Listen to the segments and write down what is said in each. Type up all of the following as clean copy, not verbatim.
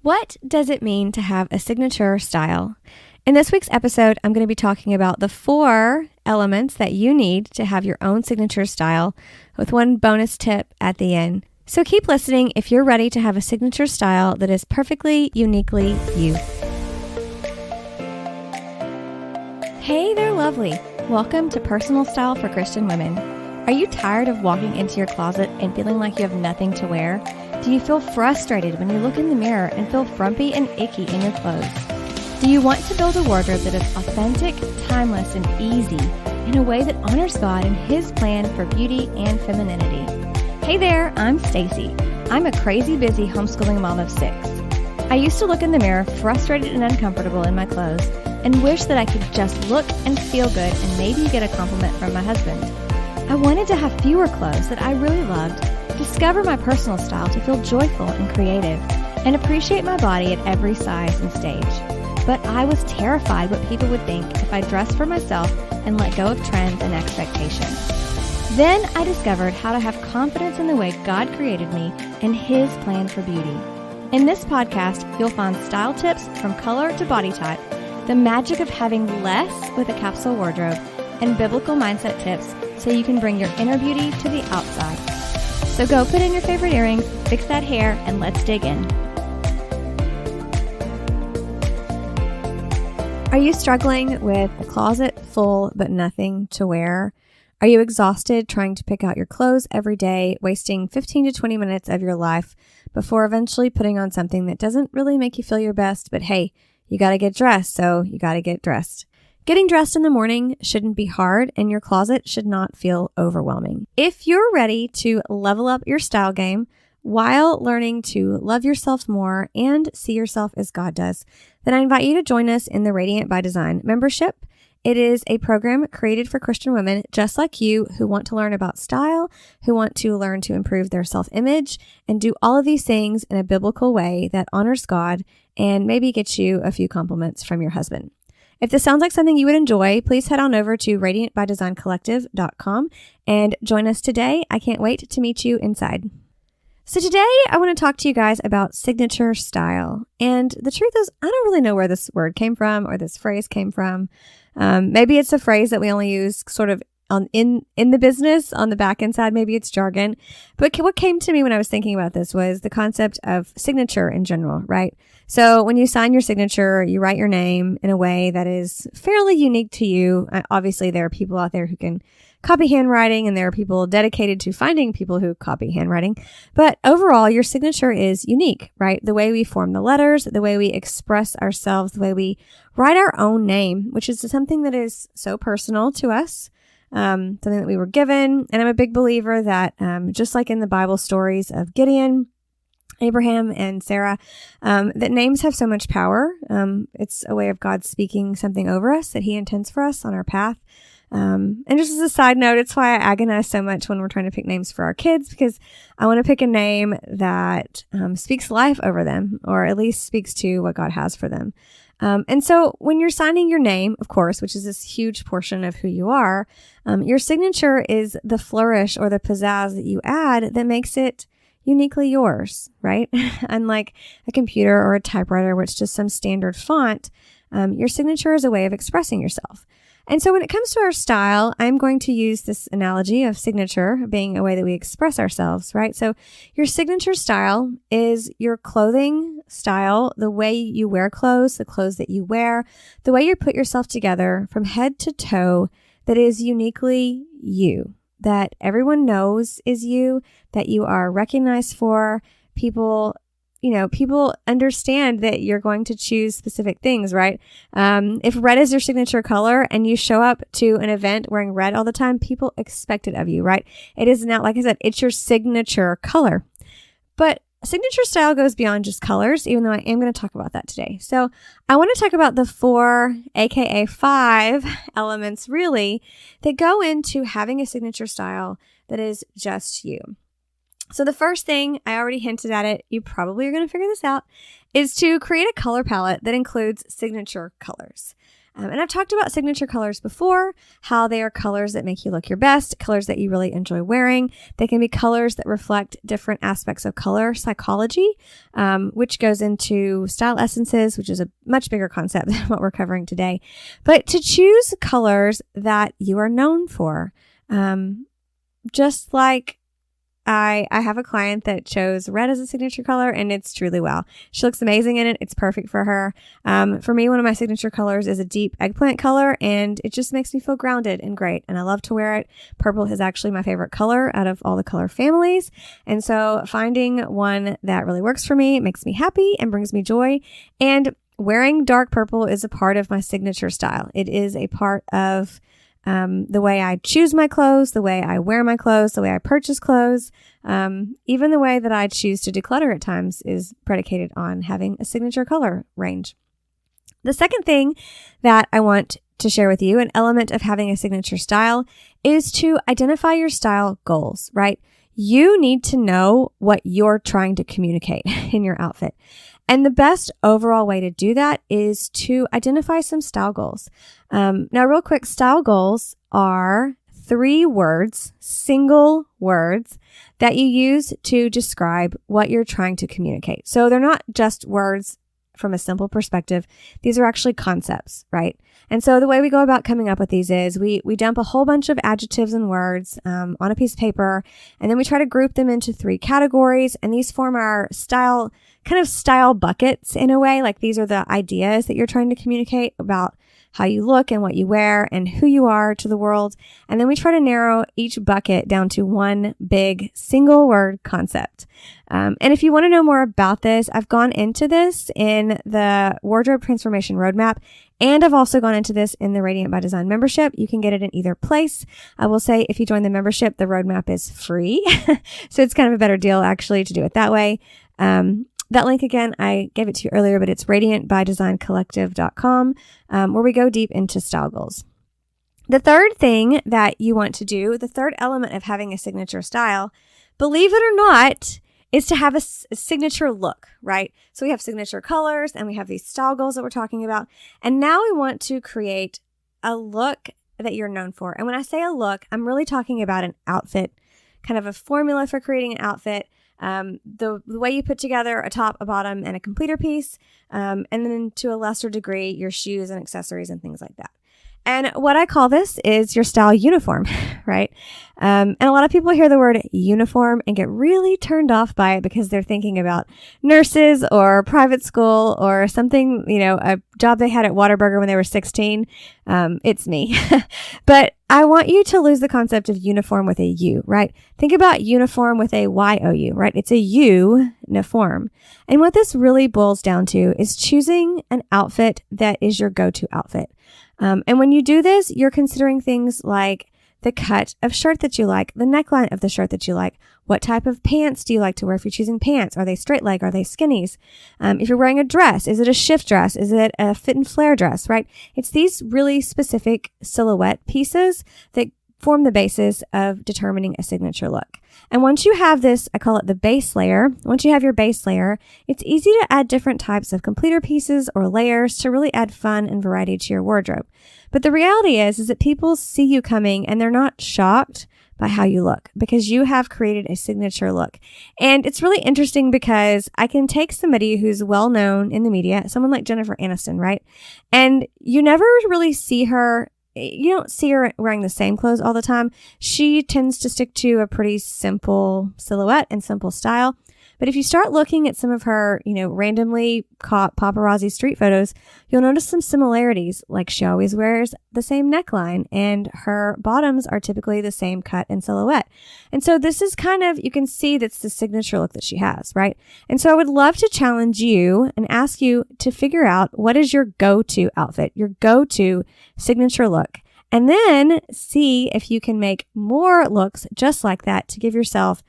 What does it mean to have a signature style? In this week's episode, I'm going to be talking about the 4 elements that you need to have your own signature style, with one bonus tip at the end. So keep listening if you're ready to have a signature style that is perfectly, uniquely you. Hey there, lovely. Welcome to Personal Style for Christian Women. Are you tired of walking into your closet and feeling like you have nothing to wear? Do you feel frustrated when you look in the mirror and feel frumpy and icky in your clothes? Do you want to build a wardrobe that is authentic, timeless, and easy in a way that honors God and His plan for beauty and femininity? Hey there, I'm Stacy. I'm a crazy busy homeschooling mom of 6. I used to look in the mirror frustrated and uncomfortable in my clothes and wish that I could just look and feel good and maybe get a compliment from my husband. I wanted to have fewer clothes that I really loved, discover my personal style to feel joyful and creative, and appreciate my body at every size and stage. But I was terrified what people would think if I dressed for myself and let go of trends and expectations. Then I discovered how to have confidence in the way God created me and His plan for beauty. In this podcast, you'll find style tips from color to body type, the magic of having less with a capsule wardrobe, and biblical mindset tips so you can bring your inner beauty to the outside. So go put in your favorite earrings, fix that hair, and let's dig in. Are you struggling with a closet full but nothing to wear? Are you exhausted trying to pick out your clothes every day, wasting 15 to 20 minutes of your life before eventually putting on something that doesn't really make you feel your best, but hey, you got to get dressed, so you got to get dressed. Getting dressed in the morning shouldn't be hard, and your closet should not feel overwhelming. If you're ready to level up your style game while learning to love yourself more and see yourself as God does, then I invite you to join us in the Radiant by Design membership. It is a program created for Christian women just like you who want to learn about style, who want to learn to improve their self-image, and do all of these things in a biblical way that honors God and maybe gets you a few compliments from your husband. If this sounds like something you would enjoy, please head on over to radiantbydesigncollective.com and join us today. I can't wait to meet you inside. So today I want to talk to you guys about signature style. And the truth is, I don't really know where this word came from or this phrase came from. Maybe it's a phrase that we only use sort of in the business on the back end side. Maybe it's jargon. But what came to me when I was thinking about this was the concept of signature in general, right? So when you sign your signature, you write your name in a way that is fairly unique to you. Obviously, there are people out there who can copy handwriting, and there are people dedicated to finding people who copy handwriting. But overall, your signature is unique, right? The way we form the letters, the way we express ourselves, the way we write our own name, which is something that is so personal to us. Something that we were given. And I'm a big believer that just like in the Bible stories of Gideon, Abraham, and Sarah, that names have so much power. It's a way of God speaking something over us that He intends for us on our path. And just as a side note, it's why I agonize so much when we're trying to pick names for our kids, because I want to pick a name that speaks life over them, or at least speaks to what God has for them. And so when you're signing your name, of course, which is this huge portion of who you are, your signature is the flourish or the pizzazz that you add that makes it uniquely yours, right? Unlike a computer or a typewriter, which is just some standard font, your signature is a way of expressing yourself. And so when it comes to our style, I'm going to use this analogy of signature being a way that we express ourselves, right? So your signature style is your clothing style, the way you wear clothes, the clothes that you wear, the way you put yourself together from head to toe that is uniquely you, that everyone knows is you, that you are recognized for. People understand that you're going to choose specific things, right? If red is your signature color and you show up to an event wearing red all the time, people expect it of you, right? It is not, like I said, it's your signature color. But signature style goes beyond just colors, even though I am going to talk about that today. So I want to talk about the 4, aka 5 elements really that go into having a signature style that is just you. So the first thing, I already hinted at it, you probably are going to figure this out, is to create a color palette that includes signature colors. And I've talked about signature colors before, how they are colors that make you look your best, colors that you really enjoy wearing. They can be colors that reflect different aspects of color psychology, which goes into style essences, which is a much bigger concept than what we're covering today. But to choose colors that you are known for, just like I have a client that chose red as a signature color, and it's truly well. She looks amazing in it. It's perfect for her. For me, one of my signature colors is a deep eggplant color, and it just makes me feel grounded and great. And I love to wear it. Purple is actually my favorite color out of all the color families. And so finding one that really works for me makes me happy and brings me joy. And wearing dark purple is a part of my signature style. It is a part of the way I choose my clothes, the way I wear my clothes, the way I purchase clothes, even the way that I choose to declutter at times is predicated on having a signature color range. The second thing that I want to share with you, an element of having a signature style, is to identify your style goals, right? You need to know what you're trying to communicate in your outfit. And the best overall way to do that is to identify some style goals. Now, real quick, style goals are 3 words, single words that you use to describe what you're trying to communicate. So they're not just words from a simple perspective. These are actually concepts, right? And so the way we go about coming up with these is we dump a whole bunch of adjectives and words on a piece of paper, and then we try to group them into 3 categories, and these form our style buckets in a way. Like these are the ideas that you're trying to communicate about how you look and what you wear and who you are to the world. And then we try to narrow each bucket down to one big single word concept. And if you want to know more about this, I've gone into this in the Wardrobe Transformation Roadmap, and I've also gone into this in the Radiant by Design membership. You can get it in either place. I will say if you join the membership, the roadmap is free. So it's kind of a better deal actually to do it that way. That link again, I gave it to you earlier, but it's radiantbydesigncollective.com, where we go deep into style goals. The third thing that you want to do, the third element of having a signature style, believe it or not, is to have a signature look, right? So we have signature colors and we have these style goals that we're talking about. And now we want to create a look that you're known for. And when I say a look, I'm really talking about an outfit, kind of a formula for creating an outfit. The way you put together a top, a bottom, and a completer piece, and then to a lesser degree, your shoes and accessories and things like that. And what I call this is your style uniform, right? And a lot of people hear the word uniform and get really turned off by it because they're thinking about nurses or private school or something, a job they had at Whataburger when they were 16. It's me. But I want you to lose the concept of uniform with a U, right? Think about uniform with a Y-O-U, right? It's a uniform. And what this really boils down to is choosing an outfit that is your go-to outfit. And when you do this, you're considering things like the cut of shirt that you like, the neckline of the shirt that you like, what type of pants do you like to wear if you're choosing pants? Are they straight leg? Are they skinnies? If you're wearing a dress, is it a shift dress? Is it a fit and flare dress, right? It's these really specific silhouette pieces that form the basis of determining a signature look. And once you have this, I call it the base layer. Once you have your base layer, it's easy to add different types of completer pieces or layers to really add fun and variety to your wardrobe. But the reality is that people see you coming and they're not shocked by how you look because you have created a signature look. And it's really interesting because I can take somebody who's well known in the media, someone like Jennifer Aniston, right? And you never really see her. You don't see her wearing the same clothes all the time. She tends to stick to a pretty simple silhouette and simple style. But if you start looking at some of her, randomly caught paparazzi street photos, you'll notice some similarities. Like she always wears the same neckline and her bottoms are typically the same cut and silhouette. And so this is you can see that's the signature look that she has, right? And so I would love to challenge you and ask you to figure out what is your go-to outfit, your go-to signature look. And then see if you can make more looks just like that to give yourself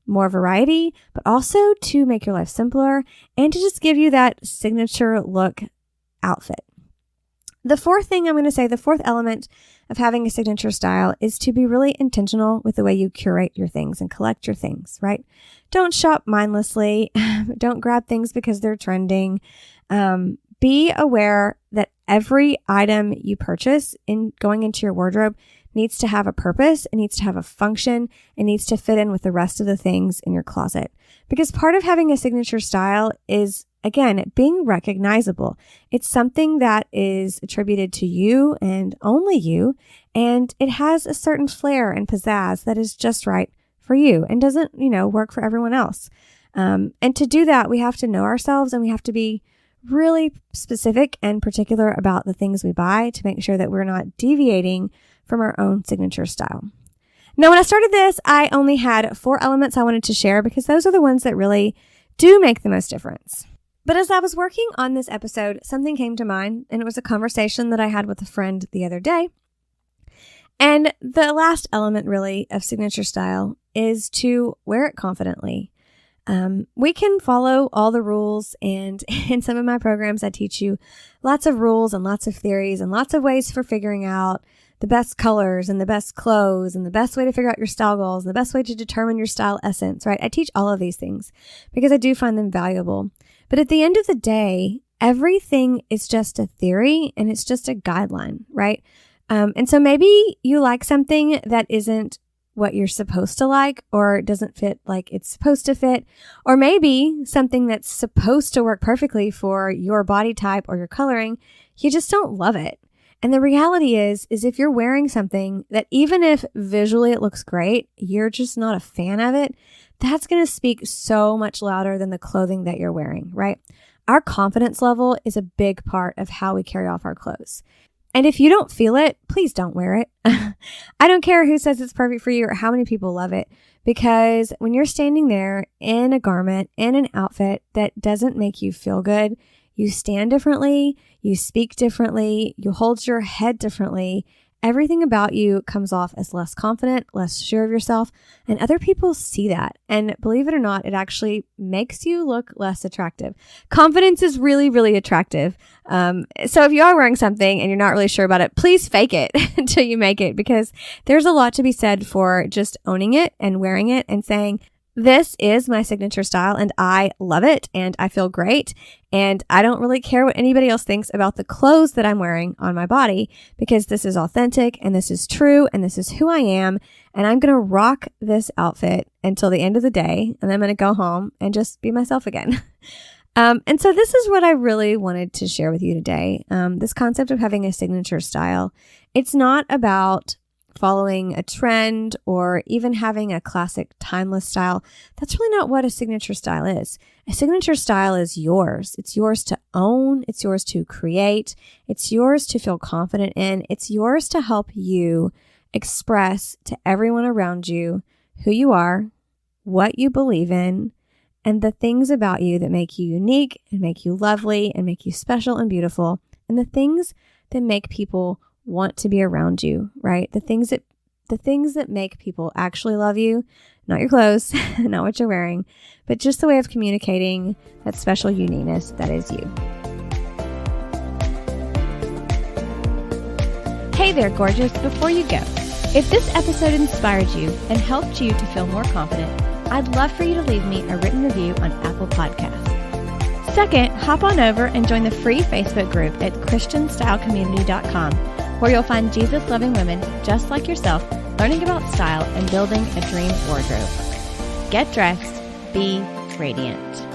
more variety, but also to make your life simpler and to just give you that signature look outfit. The fourth thing I'm going to say, the fourth element of having a signature style is to be really intentional with the way you curate your things and collect your things, right? Don't shop mindlessly. Don't grab things because they're trending. be aware that every item you purchase in going into your wardrobe needs to have a purpose, it needs to have a function, it needs to fit in with the rest of the things in your closet. Because part of having a signature style is, again, being recognizable. It's something that is attributed to you and only you, and it has a certain flair and pizzazz that is just right for you and doesn't, work for everyone else. And to do that, we have to know ourselves and we have to be really specific and particular about the things we buy to make sure that we're not deviating from our own signature style. Now, when I started this, I only had 4 elements I wanted to share because those are the ones that really do make the most difference. But as I was working on this episode, something came to mind, and it was a conversation that I had with a friend the other day. And the last element really of signature style is to wear it confidently. We can follow all the rules, and in some of my programs, I teach you lots of rules and lots of theories and lots of ways for figuring out the best colors and the best clothes and the best way to figure out your style goals, and the best way to determine your style essence, right? I teach all of these things because I do find them valuable. But at the end of the day, everything is just a theory and it's just a guideline, right? And so maybe you like something that isn't what you're supposed to like or doesn't fit like it's supposed to fit, or maybe something that's supposed to work perfectly for your body type or your coloring, you just don't love it. And the reality is if you're wearing something that even if visually it looks great, you're just not a fan of it, that's going to speak so much louder than the clothing that you're wearing, right? Our confidence level is a big part of how we carry off our clothes. And if you don't feel it, please don't wear it. I don't care who says it's perfect for you or how many people love it, because when you're standing there in a garment, in an outfit that doesn't make you feel good, you stand differently, you speak differently, you hold your head differently. Everything about you comes off as less confident, less sure of yourself, and other people see that. And believe it or not, it actually makes you look less attractive. Confidence is really, really attractive. So if you are wearing something and you're not really sure about it, please fake it until you make it, because there's a lot to be said for just owning it and wearing it and saying, this is my signature style and I love it and I feel great and I don't really care what anybody else thinks about the clothes that I'm wearing on my body, because this is authentic and this is true and this is who I am, and I'm going to rock this outfit until the end of the day, and then I'm going to go home and just be myself again. And so this is what I really wanted to share with you today. This concept of having a signature style. It's not about following a trend or even having a classic timeless style. That's really not what a signature style is. A signature style is yours. It's yours to own. It's yours to create. It's yours to feel confident in. It's yours to help you express to everyone around you who you are, what you believe in, and the things about you that make you unique and make you lovely and make you special and beautiful, and the things that make people want to be around you, right? The things that make people actually love you, not your clothes, not what you're wearing, but just the way of communicating that special uniqueness that is you. Hey there, gorgeous. Before you go, if this episode inspired you and helped you to feel more confident, I'd love for you to leave me a written review on Apple Podcasts. Second, hop on over and join the free Facebook group at christianstylecommunity.com, where you'll find Jesus-loving women just like yourself learning about style and building a dream wardrobe. Get dressed, be radiant.